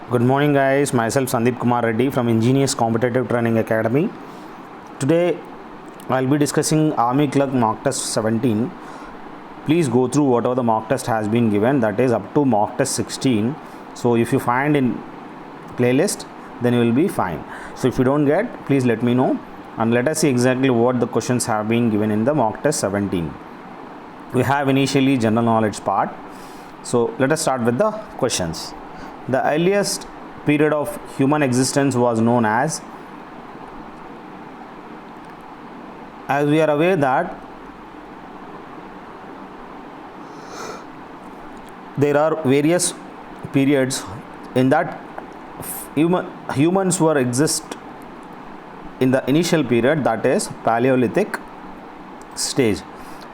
Good morning, guys. Myself Sandeep Kumar Reddy from Ingenious Competitive Training Academy. Today, I'll be discussing Army Clerk Mock Test 17. Please go through whatever the mock test has been given, that is up to mock test 16. So, if you find in playlist, then you will be fine. So, if you don't get, please let me know and let us see exactly what the questions have been given in the mock test 17. We have initially general knowledge part. So, let us start with the questions. The earliest period of human existence was known as we are aware that there are various periods in that humans were exist in the initial period, that is Paleolithic stage.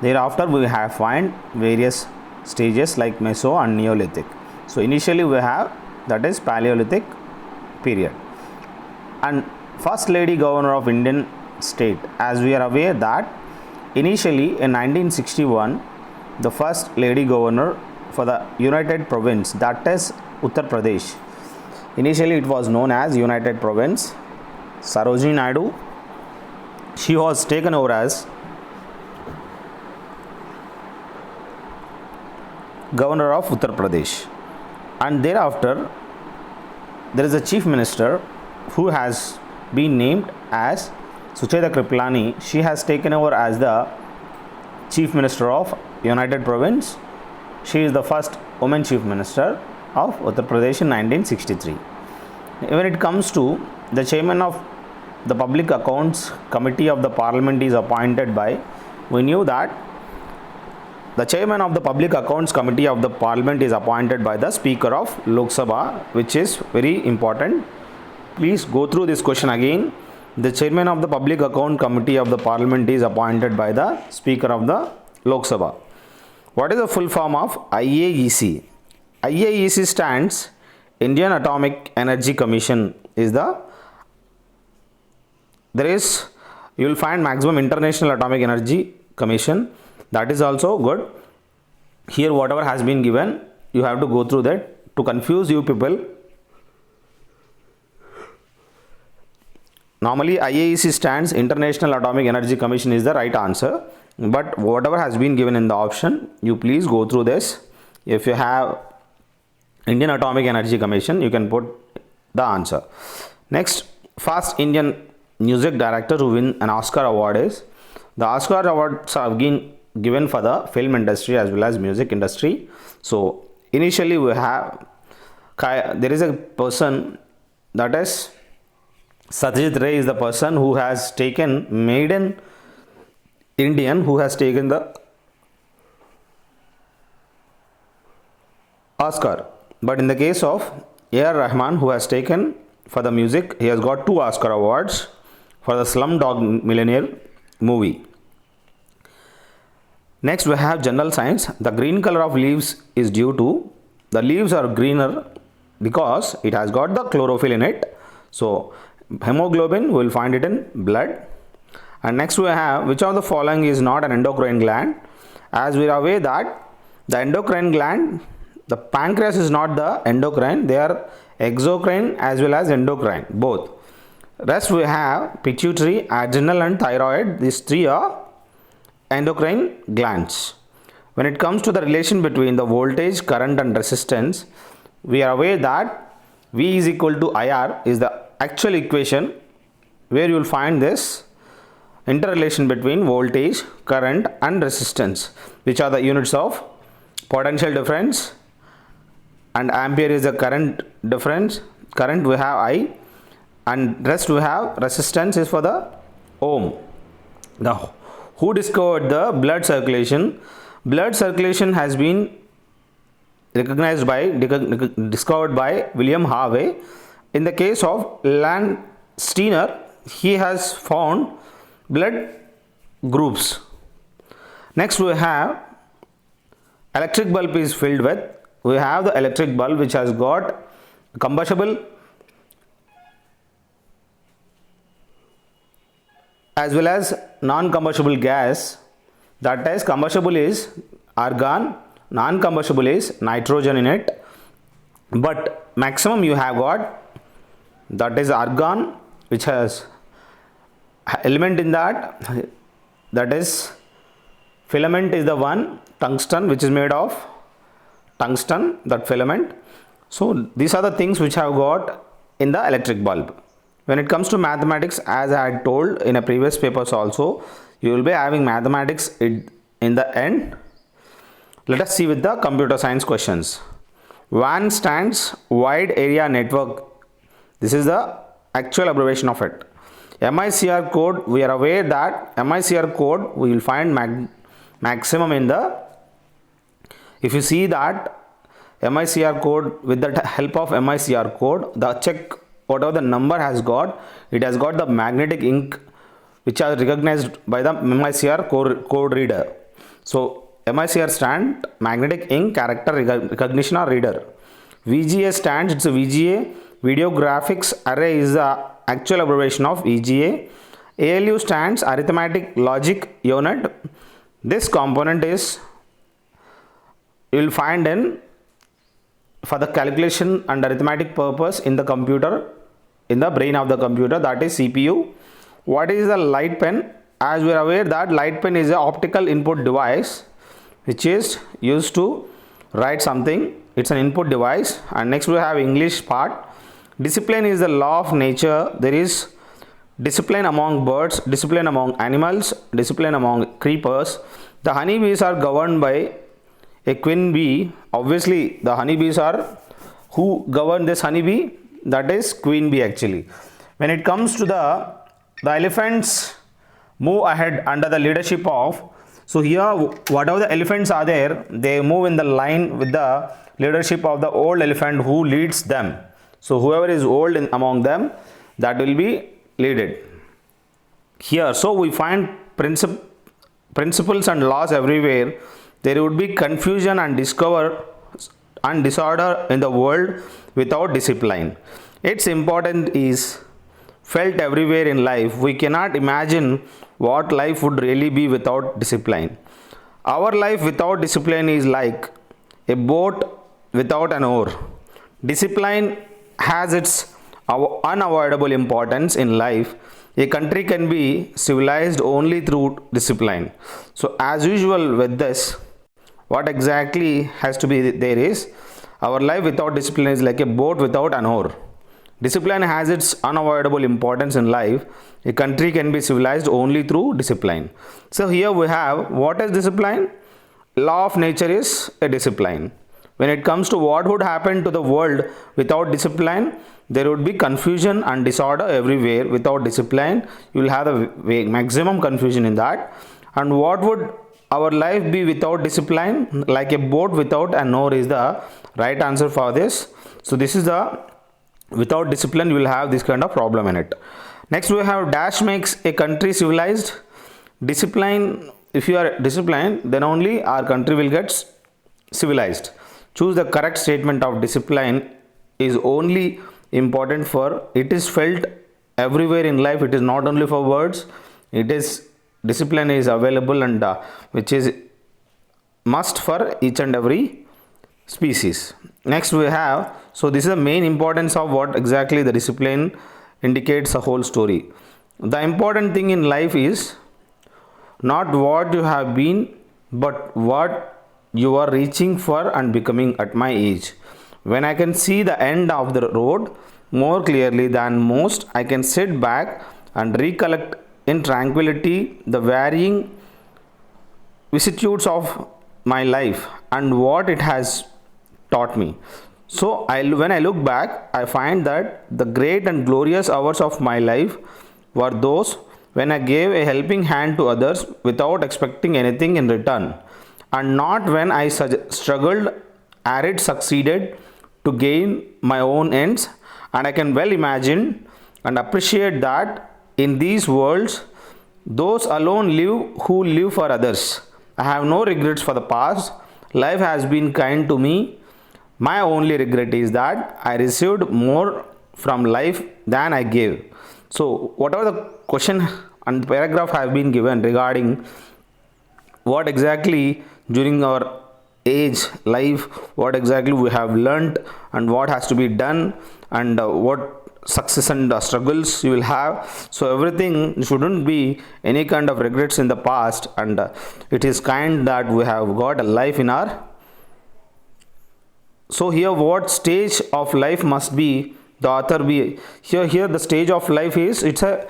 Thereafter we have find various stages like Meso and Neolithic. So initially we have that is Paleolithic period. And first lady governor of Indian state, as we are aware that initially in 1961 the first lady governor for the United Province, that is Uttar Pradesh, initially it was known as United Province, Sarojini Naidu, she was taken over as governor of Uttar Pradesh. And thereafter there is a chief minister who has been named as Sucheta Kriplani. She has taken over as the chief minister of United Province. She is the first woman chief minister of Uttar Pradesh in 1963. When it comes to the chairman of the Public Accounts Committee of the Parliament is appointed by, we knew that the chairman of the Public Accounts Committee of the Parliament is appointed by the Speaker of Lok Sabha, which is very important. Please go through this question again. The chairman of the Public Account Committee of the Parliament is appointed by the Speaker of the Lok Sabha. What is the full form of IAEC? IAEC stands Indian Atomic Energy Commission. You will find maximum International Atomic Energy Commission. That is also good. Here whatever has been given, you have to go through that. To confuse you people, normally IAEC stands International Atomic Energy Commission is the right answer, but whatever has been given in the option, you please go through this. If you have Indian Atomic Energy Commission, you can put the answer. Next, first Indian music director who win an Oscar award is, the Oscar awards are given for the film industry as well as music industry. So initially we have there is a person, that is Satyajit Ray is the person who has taken maiden Indian who has taken the Oscar. But in the case of A.R. Rahman, who has taken for the music, he has got 2 Oscar awards for the Slumdog Millionaire movie. Next we have general science. The green color of leaves is due to, the leaves are greener because it has got the chlorophyll in it. So hemoglobin, we will find it in blood. And next we have, which of the following is not an endocrine gland? As we are aware that the endocrine gland, the pancreas is not the endocrine, they are exocrine as well as endocrine, both. Rest we have pituitary, adrenal and thyroid. These 3 are endocrine glands. When it comes to the relation between the voltage, current and resistance, we are aware that V is equal to IR is the actual equation where you will find this interrelation between voltage, current and resistance, which are the units of potential difference, and ampere is the current difference. Current we have I, and rest we have resistance is for the ohm. Now, who discovered the blood circulation? Blood circulation has been discovered by William Harvey. In the case of Landsteiner, he has found blood groups. Next we have electric bulb is filled with, we have the electric bulb which has got combustible as well as non-combustible gas. That is, combustible is argon, non-combustible is nitrogen in it. but maximum you have got, that is argon, which has element in that, that is filament is the one, tungsten, which is made of tungsten, that filament. So these are the things which have got in the electric bulb. When it comes to mathematics, as I had told in a previous papers also, you will be having mathematics in the end. Let us see with the computer science questions. WAN stands wide area network. This is the actual abbreviation of it. MICR code, we are aware that MICR code we will find maximum in the, if you see that MICR code, with the help of MICR code, the check whatever the number has got, it has got the magnetic ink which are recognized by the MICR code reader. So MICR stand magnetic ink character recognition or reader. VGA stands, it's a VGA, video graphics array is the actual abbreviation of VGA. ALU stands arithmetic logic unit. This component is, you will find in for the calculation and arithmetic purpose in the computer, in the brain of the computer, that is CPU. What is the light pen? As we are aware that light pen is an optical input device which is used to write something. It's an input device. And next we have English part. Discipline is the law of nature. There is discipline among birds, discipline among animals, discipline among creepers. The honeybees are governed by a queen bee. Obviously the honeybees are, who govern this honeybee? That is queen bee actually. When it comes to the elephants move ahead under the leadership of, so here whatever the elephants are there, they move in the line with the leadership of the old elephant who leads them. So whoever is old among them, that will be leaded here. So we find principles and laws everywhere. There would be confusion and disorder in the world without discipline. Its importance is felt everywhere in life. We cannot imagine what life would really be without discipline. Our life without discipline is like a boat without an oar. Discipline has its unavoidable importance in life. A country can be civilized only through discipline. So as usual with this, what exactly has to be there is, our life without discipline is like a boat without an oar. Discipline has its unavoidable importance in life. A country can be civilized only through discipline. So here we have, what is discipline? Law of nature is a discipline. When it comes to what would happen to the world without discipline, there would be confusion and disorder everywhere. Without discipline, you will have the maximum confusion in that. And what would our life be without discipline? Like a boat without an oar is the right answer for this. So this is the, without discipline you will have this kind of problem in it. Next we have dash makes a country civilized. Discipline, if you are disciplined, then only our country will get civilized. Choose the correct statement of discipline is only important for, it is felt everywhere in life. It is not only for words. It is, discipline is available and which is must for each and every species. Next we have, so this is the main importance of what exactly the discipline indicates a whole story. The important thing in life is not what you have been, but what you are reaching for and becoming at my age. When I can see the end of the road more clearly than most, I can sit back and recollect in tranquility the varying vicissitudes of my life and what it has taught me. So when I look back, I find that the great and glorious hours of my life were those when I gave a helping hand to others without expecting anything in return, and not when I struggled and succeeded to gain my own ends. And I can well imagine and appreciate that in these worlds, those alone live who live for others. I have no regrets for the past. Life has been kind to me. My only regret is that I received more from life than I gave. So whatever the question and paragraph have been given regarding what exactly during our age, life, what exactly we have learnt and what has to be done, and what success and struggles you will have. So everything shouldn't be any kind of regrets in the past, and it is kind that we have got a life in our. So here what stage of life must be the author be here the stage of life is, it's a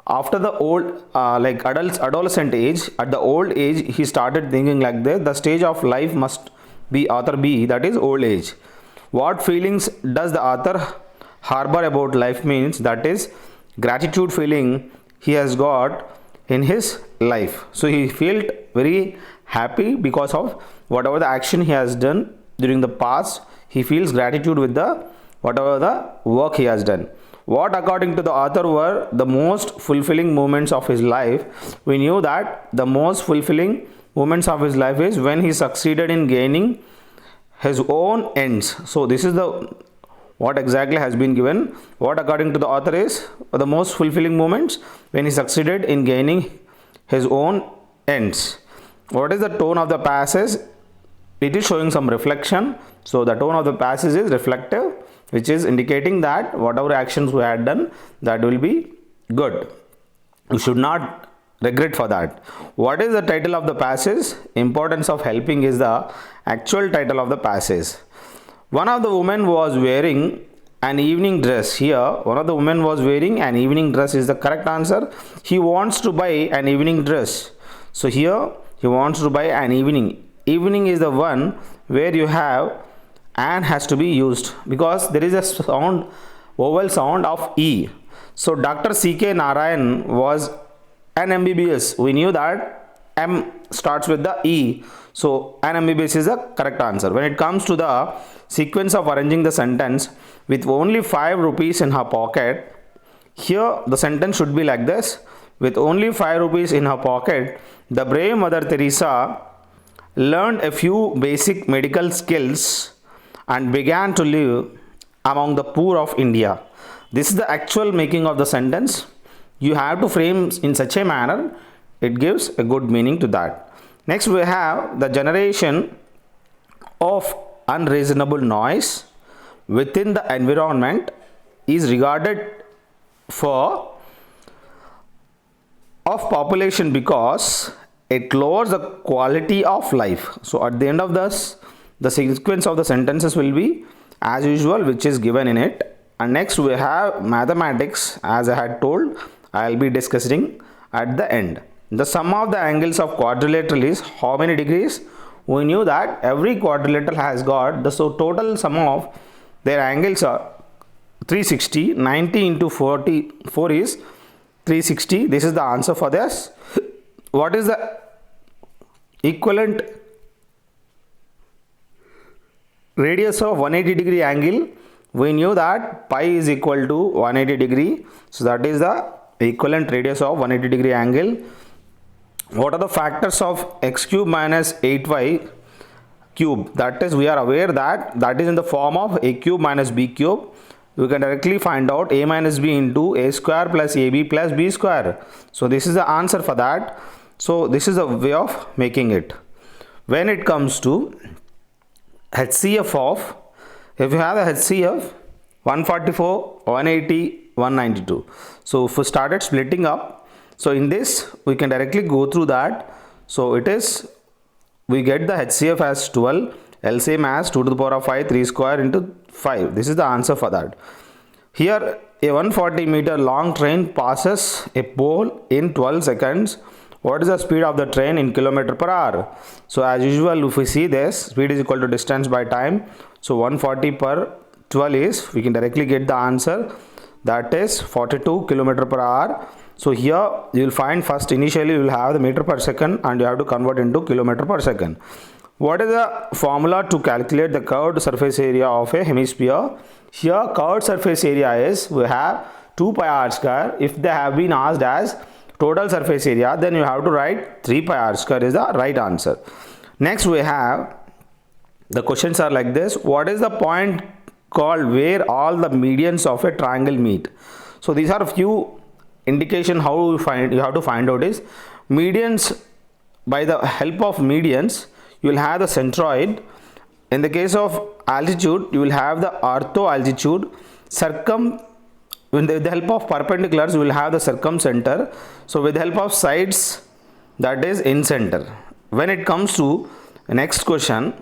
after the old like adolescent age. At the old age he started thinking like this, the stage of life must be author be, that is old age. What feelings does the author harbor about life means, that is gratitude feeling he has got in his life. So he felt very happy because of whatever the action he has done during the past. He feels gratitude with the whatever the work he has done. What according to the author were the most fulfilling moments of his life? We knew that the most fulfilling moments of his life is when he succeeded in gaining his own ends. So this is the what exactly has been given. What according to the author is the most fulfilling moments when he succeeded in gaining his own ends. What is the tone of the passage? It is showing some reflection. So the tone of the passage is reflective, which is indicating that whatever actions we had done, that will be good. You should not regret for that. What is the title of the passage? Importance of helping is the actual title of the passage. One of the women was wearing an evening dress. Here one of the women was wearing an evening dress is the correct answer. He wants to buy an evening dress. So here he wants to buy an evening. Evening is the one where you have and has to be used, because there is a sound, vowel sound of E. So Dr. C.K. Narayan was an MBBS. We knew that M starts with the E. So an MBBS is the correct answer. When it comes to the sequence of arranging the sentence, with only 5 rupees in her pocket, here the sentence should be like this. With only 5 rupees in her pocket, the brave Mother Teresa learned a few basic medical skills and began to live among the poor of India. This is the actual making of the sentence. You have to frame in such a manner, it gives a good meaning to that. Next we have the generation of unreasonable noise within the environment is regarded for of population because it lowers the quality of life. So at the end of this, the sequence of the sentences will be as usual, which is given in it. And next we have mathematics. As I had told, I will be discussing at the end. The sum of the angles of quadrilateral is how many degrees? We knew that every quadrilateral has got the total sum of their angles are 360. 90 into 44 is 360. This is the answer for this. What is the equivalent radius of 180 degree angle? We knew that pi is equal to 180 degree. So that is the equivalent radius of 180 degree angle. What are the factors of x cube minus 8y cube? That is, we are aware that that is in the form of a cube minus b cube. We can directly find out a minus b into a square plus ab plus b square. So this is the answer for that. So this is a way of making it. When it comes to HCF of, if you have a HCF 144, 180, 192. So if we started splitting up, so in this we can directly go through that. So it is, we get the HCF as 12, LCM as 2 to the power of 5, 3 square into 5. This is the answer for that. Here a 140 meter long train passes a pole in 12 seconds. What is the speed of the train in kilometer per hour? So as usual, if we see this, speed is equal to distance by time. So 140 per 12 is, we can directly get the answer, that is 42 kilometer per hour. So here you will find first initially you will have the meter per second and you have to convert into kilometer per second. What is the formula to calculate the curved surface area of a hemisphere? Here curved surface area is, we have 2 pi r square. If they have been asked as total surface area, then you have to write 3 pi r square is the right answer. Next we have, the questions are like this. What is the point called where all the medians of a triangle meet? So these are a few indication how you have to find out is medians. By the help of medians you will have the centroid. In the case of altitude, you will have the ortho altitude. With the help of perpendiculars, you will have the circumcenter. So with the help of sides, that is in center. When it comes to the next question,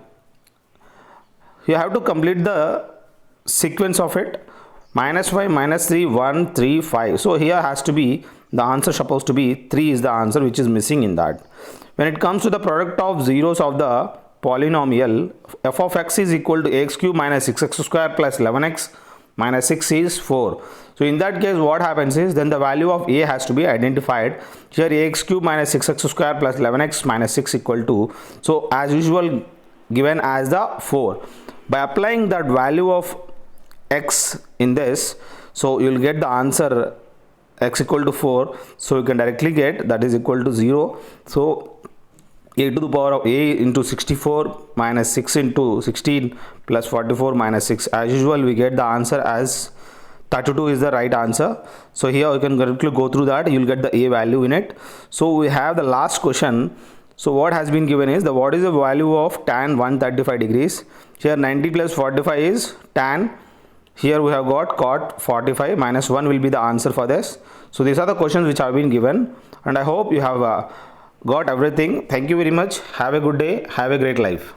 you have to complete the sequence of it. -5, -3, 1, 3, 5. So here has to be the answer supposed to be 3 is the answer which is missing in that. When it comes to the product of zeros of the polynomial, f of x is equal to ax cube minus 6x square plus 11x minus 6 is 4. So in that case, what happens is then the value of a has to be identified. Here ax cube minus 6x square plus 11x minus 6 equal to, so as usual given as the 4. By applying that value of x in this, so you will get the answer x equal to 4. So you can directly get that is equal to 0. So a to the power of a into 64 minus 6 into 16 plus 44 minus 6. As usual, we get the answer as 32 is the right answer. So here you can directly go through that. You will get the a value in it. So we have the last question. So what has been given is what is the value of tan 135 degrees. Here 90 plus 45 is tan. Here we have got cot 45 minus 1 will be the answer for this. So these are the questions which have been given, and I hope you have got everything. Thank you very much. Have a good day. Have a great life.